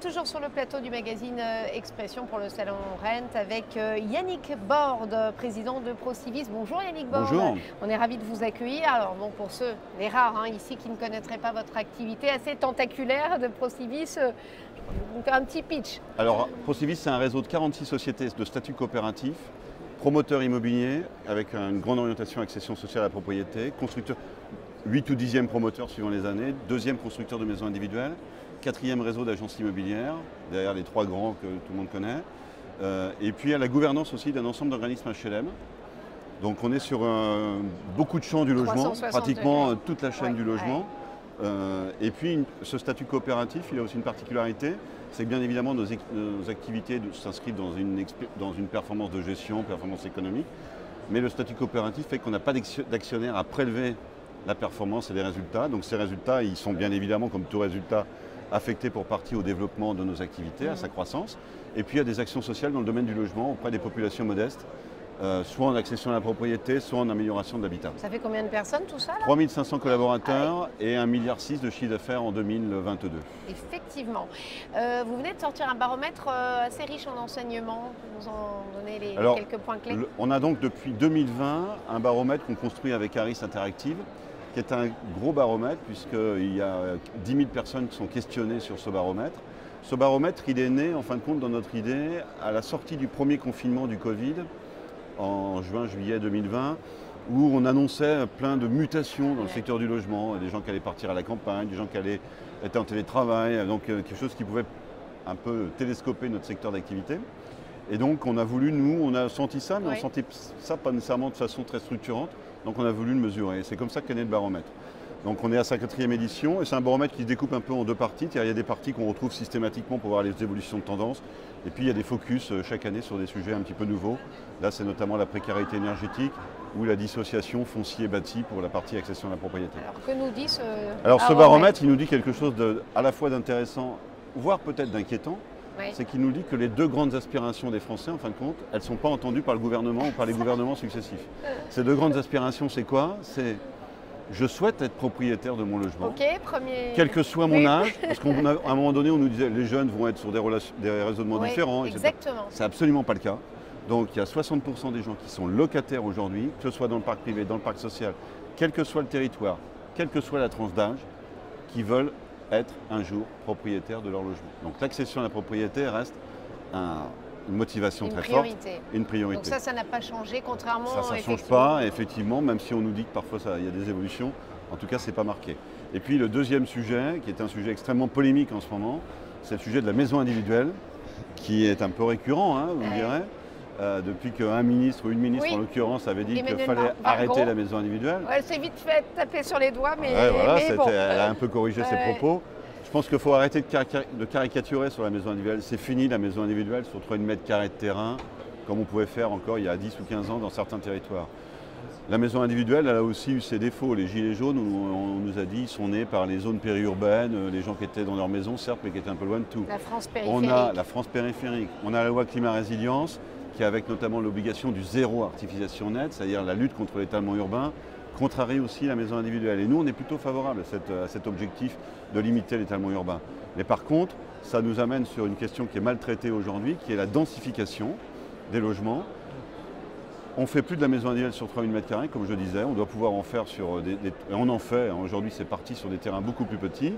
toujours sur le plateau du magazine Expression pour le Salon Rent avec Yannick Borde, président de Procivis. Bonjour Yannick Borde. Bonjour. On est ravis de vous accueillir. Alors bon, pour ceux, les rares ici qui ne connaîtraient pas votre activité assez tentaculaire de Procivis, donc un petit pitch. Alors Procivis, c'est un réseau de 46 sociétés de statut coopératif, promoteurs immobiliers avec une grande orientation accession sociale à la propriété, constructeur 8 ou 10e promoteur suivant les années, 2e constructeur de maisons individuelles, 4e réseau d'agences immobilières, derrière les 3 grands que tout le monde connaît, et puis à la gouvernance aussi d'un ensemble d'organismes HLM. Donc on est sur beaucoup de champs du logement, pratiquement toute la chaîne du logement. Et puis ce statut coopératif, il a aussi une particularité, c'est que bien évidemment nos activités s'inscrivent dans une performance de gestion, performance économique, mais le statut coopératif fait qu'on n'a pas d'actionnaire à prélever la performance et les résultats. Donc ces résultats, ils sont bien évidemment, comme tout résultat, affectés pour partie au développement de nos activités, à sa croissance. Et puis il y a des actions sociales dans le domaine du logement auprès des populations modestes, soit en accession à la propriété, soit en amélioration de l'habitat. Ça fait combien de personnes tout ça là ? 3500 collaborateurs et 1,6 milliard de chiffre d'affaires en 2022. Effectivement. Vous venez de sortir un baromètre assez riche en enseignements. Vous en donnez quelques points clés. On a donc depuis 2020 un baromètre qu'on construit avec Harris Interactive, qui est un gros baromètre puisqu'il y a 10 000 personnes qui sont questionnées sur ce baromètre. Ce baromètre, il est né en fin de compte dans notre idée à la sortie du premier confinement du Covid en juin-juillet 2020, où on annonçait plein de mutations dans le secteur du logement, des gens qui allaient partir à la campagne, des gens qui allaient être en télétravail, donc quelque chose qui pouvait un peu télescoper notre secteur d'activité. Et donc on a voulu, nous, on a senti ça, mais on sentait ça pas nécessairement de façon très structurante, donc on a voulu le mesurer. C'est comme ça qu'est né le baromètre. Donc on est à sa 4e édition et c'est un baromètre qui se découpe un peu en 2 parties. Il y a des parties qu'on retrouve systématiquement pour voir les évolutions de tendance. Et puis il y a des focus chaque année sur des sujets un petit peu nouveaux. Là c'est notamment la précarité énergétique ou la dissociation foncier-bâti pour la partie accession à la propriété. Alors que nous dit ce ce baromètre, il nous dit quelque chose à la fois d'intéressant, voire peut-être d'inquiétant. C'est qu'il nous dit que les 2 grandes aspirations des Français, en fin de compte, elles ne sont pas entendues par le gouvernement ou par les gouvernements successifs. Ces 2 grandes aspirations, c'est quoi ? C'est je souhaite être propriétaire de mon logement, quel que soit mon âge, parce qu'à un moment donné, on nous disait les jeunes vont être sur des raisonnements différents, etc. Exactement. C'est absolument pas le cas. Donc il y a 60% des gens qui sont locataires aujourd'hui, que ce soit dans le parc privé, dans le parc social, quel que soit le territoire, quelle que soit la tranche d'âge, qui veulent être un jour propriétaires de leur logement. Donc l'accession à la propriété reste une motivation très forte, une priorité. Donc ça n'a pas changé, contrairement ça ne change pas, effectivement, même si on nous dit que parfois il y a des évolutions, en tout cas c'est pas marqué. Et puis le deuxième sujet, qui est un sujet extrêmement polémique en ce moment, c'est le sujet de la maison individuelle, qui est un peu récurrent, vous me direz, depuis qu'un ministre ou une ministre en l'occurrence avait dit qu'il fallait arrêter la maison individuelle. Elle s'est vite fait taper sur les doigts, mais, elle a un peu corrigé ses propos. Je pense qu'il faut arrêter de caricaturer sur la maison individuelle. C'est fini la maison individuelle sur 3 mètres carrés de terrain, comme on pouvait faire encore il y a 10 ou 15 ans dans certains territoires. La maison individuelle, elle a aussi eu ses défauts. Les gilets jaunes, on nous a dit, ils sont nés par les zones périurbaines, les gens qui étaient dans leur maison, certes, mais qui étaient un peu loin de tout. La France périphérique. On a la France périphérique. On a la loi climat-résilience, qui avec notamment l'obligation du zéro artificialisation nette, c'est-à-dire la lutte contre l'étalement urbain, contrarie aussi la maison individuelle. Et nous, on est plutôt favorable à cet objectif de limiter l'étalement urbain. Mais par contre, ça nous amène sur une question qui est mal traitée aujourd'hui, qui est la densification des logements. On ne fait plus de la maison individuelle sur 3000 m², comme je disais. On doit pouvoir en faire sur on en fait, aujourd'hui c'est parti sur des terrains beaucoup plus petits.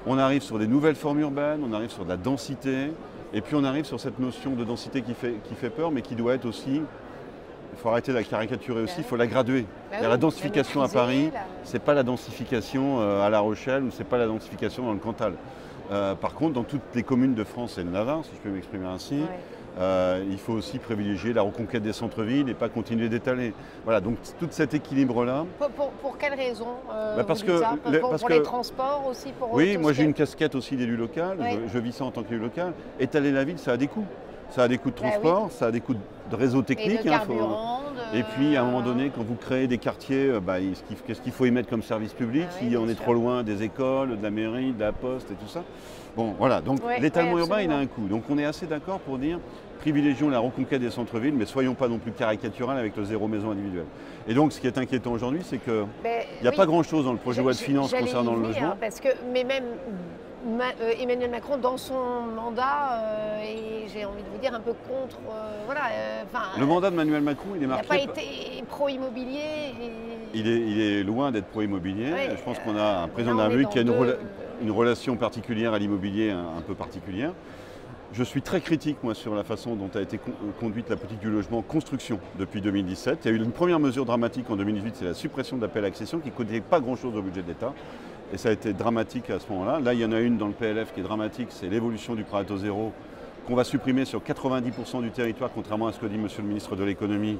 On arrive sur des nouvelles formes urbaines, on arrive sur de la densité, et puis on arrive sur cette notion de densité qui fait peur, mais qui doit être aussi... Il faut arrêter de la caricaturer aussi, il faut la graduer. La densification à Paris, ce n'est pas la densification à La Rochelle ou ce n'est pas la densification dans le Cantal. Par contre, dans toutes les communes de France et de Navarre, si je peux m'exprimer ainsi, il faut aussi privilégier la reconquête des centres-villes et pas continuer d'étaler. Voilà, donc tout cet équilibre-là. Pour quelles raisons parce pour les transports aussi Oui, moi j'ai une casquette aussi d'élu local, je vis ça en tant qu'élu local. Étaler la ville, ça a des coûts. Ça a des coûts de transport, ça a des coûts de réseau technique. Et puis à un moment donné, quand vous créez des quartiers, qu'est-ce qu'il faut y mettre comme service public si on est trop loin des écoles, de la mairie, de la poste et tout ça. Bon, voilà, donc l'étalement urbain, il a un coût. Donc on est assez d'accord pour dire privilégions la reconquête des centres-villes, mais soyons pas non plus caricatural avec le zéro maison individuelle. Et donc ce qui est inquiétant aujourd'hui, c'est qu'il n'y a pas grand-chose dans le projet de loi de finances concernant le logement. Parce que, mais Emmanuel Macron, dans son mandat, et j'ai envie de vous dire un peu contre. Le mandat de Emmanuel Macron, il est il n'a marqué. pas été pro-immobilier. Il est loin d'être pro-immobilier. Ouais, je pense qu'on a un président de la République qui a une relation particulière à l'immobilier, un peu particulière. Je suis très critique, moi, sur la façon dont a été conduite la politique du logement construction depuis 2017. Il y a eu une première mesure dramatique en 2018, c'est la suppression de l'appel à accession qui ne coûtait pas grand-chose au budget de l'État. Et ça a été dramatique à ce moment-là. Là, il y en a une dans le PLF qui est dramatique, c'est l'évolution du prêt à taux zéro qu'on va supprimer sur 90% du territoire, contrairement à ce que dit Monsieur le ministre de l'économie,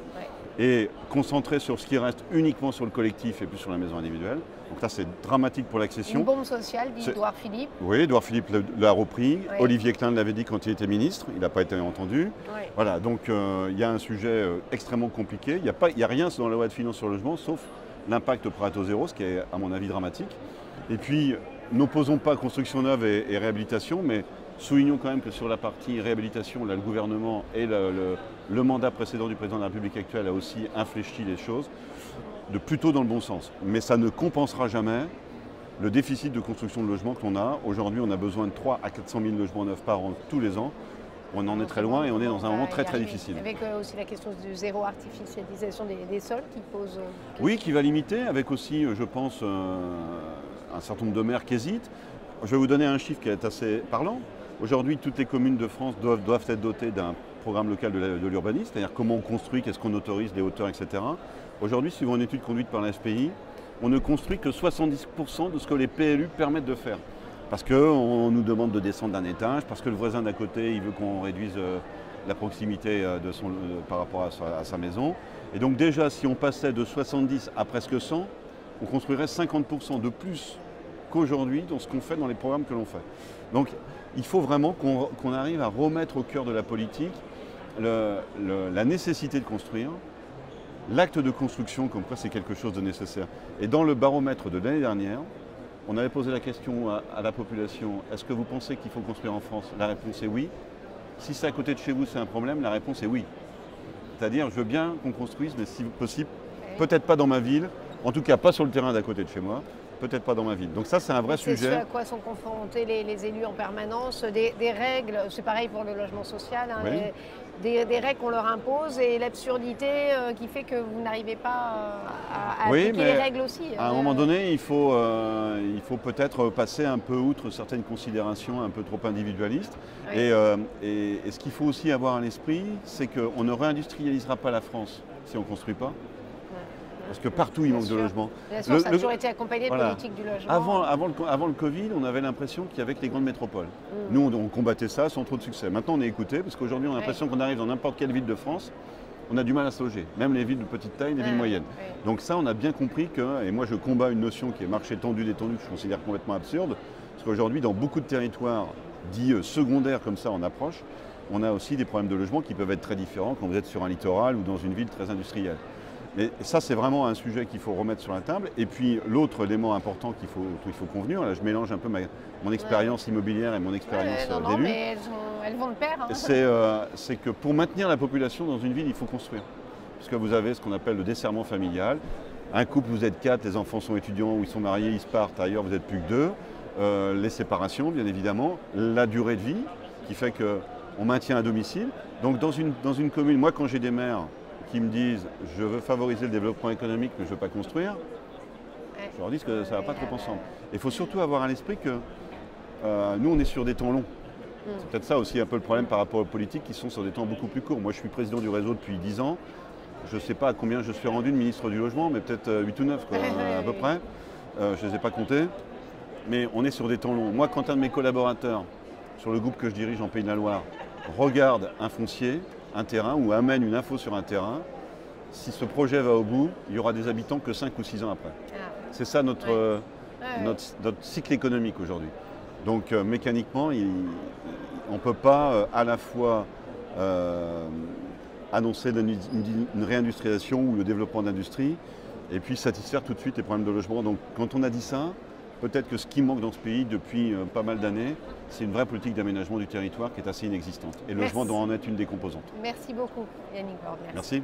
et concentrer sur ce qui reste uniquement sur le collectif et plus sur la maison individuelle. Donc là, c'est dramatique pour l'accession. Une bombe sociale, dit Édouard Philippe. Oui, Édouard Philippe l'a repris. Ouais. Olivier Klein l'avait dit quand il était ministre. Il n'a pas été entendu. Ouais. Voilà, donc il y a un sujet extrêmement compliqué. Il n'y a rien dans la loi de finances sur le logement, sauf l'impact prêt à taux zéro, ce qui est, à mon avis, dramatique. Et puis, n'opposons pas construction neuve et réhabilitation, mais soulignons quand même que sur la partie réhabilitation, là, le gouvernement et le mandat précédent du président de la République actuelle a aussi infléchi les choses, plutôt dans le bon sens. Mais ça ne compensera jamais le déficit de construction de logements qu'on a. Aujourd'hui, on a besoin de 3 à 400 000 logements neufs par an tous les ans. On en est très loin et on est dans un moment très très difficile. Avec aussi la question du zéro artificialisation des sols qui pose... Oui, qui va limiter, avec aussi, je pense, un certain nombre de maires qui hésitent. Je vais vous donner un chiffre qui est assez parlant. Aujourd'hui, toutes les communes de France doivent être dotées d'un programme local de l'urbanisme, c'est-à-dire comment on construit, qu'est-ce qu'on autorise, les hauteurs, etc. Aujourd'hui, suivant une étude conduite par la SPI, on ne construit que 70% de ce que les PLU permettent de faire. Parce qu'on nous demande de descendre d'un étage, parce que le voisin d'à côté, il veut qu'on réduise la proximité par rapport à sa maison. Et donc déjà, si on passait de 70 à presque 100, on construirait 50% de plus qu'aujourd'hui dans ce qu'on fait dans les programmes que l'on fait. Donc il faut vraiment qu'on arrive à remettre au cœur de la politique la nécessité de construire, l'acte de construction, comme quoi c'est quelque chose de nécessaire. Et dans le baromètre de l'année dernière, on avait posé la question à la population, est-ce que vous pensez qu'il faut construire en France? La réponse est oui. Si c'est à côté de chez vous, c'est un problème, la réponse est oui. C'est-à-dire, je veux bien qu'on construise, mais si possible, peut-être pas dans ma ville, en tout cas pas sur le terrain d'à côté de chez moi, peut-être pas dans ma ville. Donc ça, c'est un vrai sujet. C'est ce à quoi sont confrontés les élus en permanence, des règles, c'est pareil pour le logement social, hein, oui. Des règles qu'on leur impose et l'absurdité qui fait que vous n'arrivez pas à oui, appliquer les règles aussi. À un moment donné, il faut peut-être passer un peu outre certaines considérations un peu trop individualistes. Oui. Et ce qu'il faut aussi avoir à l'esprit, c'est qu'on ne réindustrialisera pas la France si on ne construit pas. Parce que partout, il manque de logements. Bien sûr, ça a toujours été accompagné de politique du logement. Avant le Covid, on avait l'impression qu'il y avait que les grandes métropoles. Nous, on combattait ça sans trop de succès. Maintenant, on est écouté, parce qu'aujourd'hui, on a l'impression qu'on arrive dans n'importe quelle ville de France, on a du mal à se loger. Même les villes de petite taille, les villes moyennes. Donc ça, on a bien compris que, et moi je combats une notion qui est marché tendu, détendu, que je considère complètement absurde, parce qu'aujourd'hui, dans beaucoup de territoires dits secondaires comme ça en approche, on a aussi des problèmes de logement qui peuvent être très différents quand vous êtes sur un littoral ou dans une ville très industrielle. Et ça, c'est vraiment un sujet qu'il faut remettre sur la table. Et puis, l'autre élément important qu'il faut convenir, là, je mélange un peu mon expérience immobilière et mon expérience d'élu. Mais elles vont de pair. Hein. C'est que pour maintenir la population dans une ville, il faut construire. Parce que vous avez ce qu'on appelle le desserrement familial. Un couple, vous êtes 4, les enfants sont étudiants ou ils sont mariés, ils se partent. Ailleurs, vous n'êtes plus que 2. Les séparations, bien évidemment. La durée de vie, qui fait qu'on maintient un domicile. Donc, dans une commune, moi, quand j'ai des maires qui me disent je veux favoriser le développement économique mais je ne veux pas construire, je leur dis que ça ne va pas trop ensemble. Il faut surtout avoir à l'esprit que nous on est sur des temps longs. C'est peut-être ça aussi un peu le problème par rapport aux politiques qui sont sur des temps beaucoup plus courts. Moi je suis président du réseau depuis 10 ans, je ne sais pas à combien je suis rendu de ministre du logement, mais peut-être 8 ou 9 quoi, à peu près. Je ne les ai pas comptés, mais on est sur des temps longs. Moi quand un de mes collaborateurs sur le groupe que je dirige en Pays de la Loire regarde un foncier, un terrain ou amène une info sur un terrain, si ce projet va au bout, il y aura des habitants que 5 ou 6 ans après. C'est ça notre cycle économique aujourd'hui. Donc mécaniquement, on ne peut pas à la fois annoncer une réindustrialisation ou le développement d'industrie et puis satisfaire tout de suite les problèmes de logement. Donc quand on a dit ça, peut-être que ce qui manque dans ce pays depuis pas mal d'années, c'est une vraie politique d'aménagement du territoire qui est assez inexistante. Et le logement doit en être une des composantes. Merci beaucoup, Yannick Borde. Merci.